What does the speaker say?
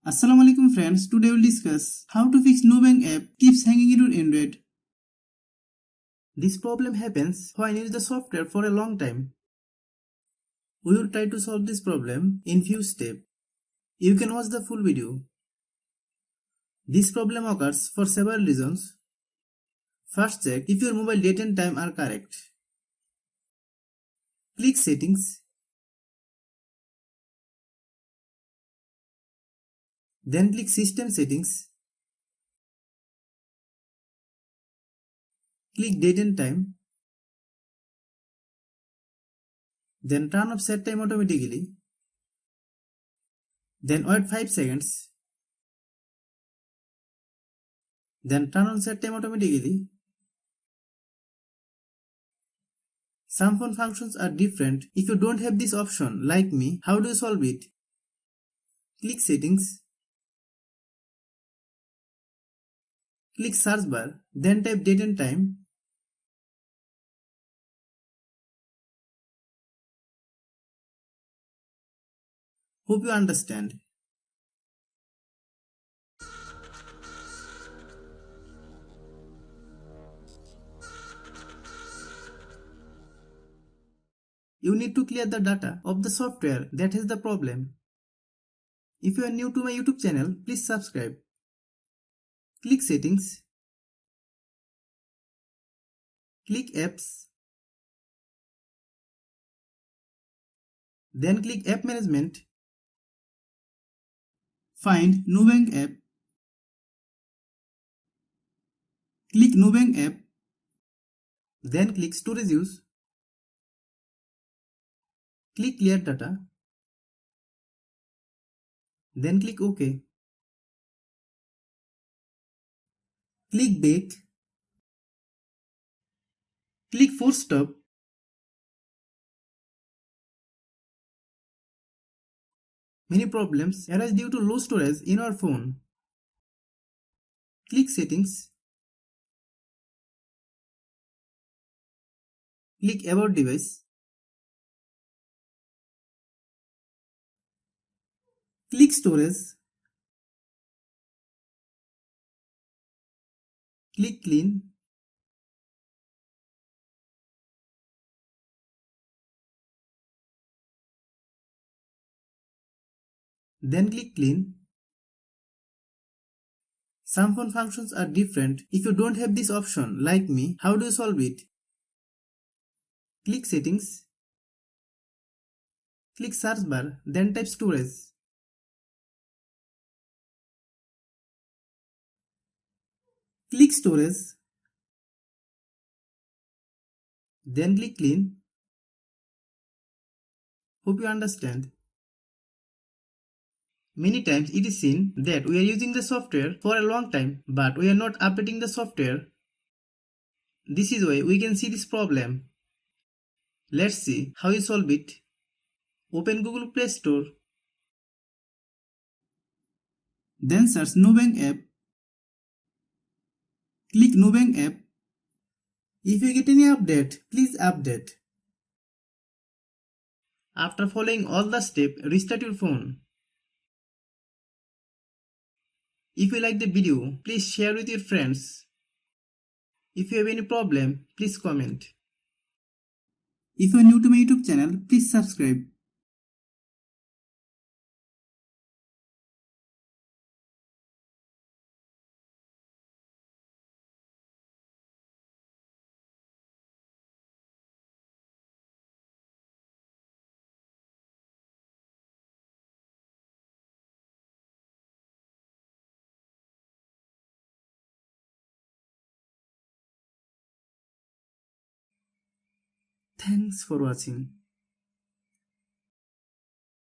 Assalamu alaikum friends, today we'll discuss how to fix Nubank app keeps hanging in your Android. This problem happens when you use the software for a long time. We will try to solve this problem in few steps. You can watch the full video. This problem occurs for several reasons. First, check if your mobile date and time are correct. Click Settings. Then click System Settings. Click Date and Time. Then turn off Set Time automatically. Then wait 5 seconds. Then turn on Set Time automatically. Some phone functions are different. If you don't have this option, like me, how do you solve it? Click Settings. Click Search bar, then type Date and Time. Hope you understand. You need to clear the data of the software that has the problem. If you are new to my YouTube channel, please subscribe. Click Settings. Click Apps. Then click App Management. Find Nubank app. Click Nubank app. Then click Storage Use. Click Clear Data. Then click OK. Click Back. Click Force Stop. Many problems arise due to low storage in our phone. Click Settings. Click About Device. Click Storage. Click Clean. Then click Clean. Some phone functions are different. If you don't have this option, like me, how do you solve it? Click Settings. Click Search bar, then type Storage. Click Storage. Then click Clean. Hope you understand. Many times it is seen that we are using the software for a long time, but we are not updating the software. This is why we can see this problem. Let's see how you solve it. Open Google Play Store. Then search Nubank app. Click Nubank app. If you get any update, please update. After following all the steps, restart your phone. If you like the video, please share with your friends. If you have any problem, please comment. If you are new to my YouTube channel, please subscribe. Thanks for watching.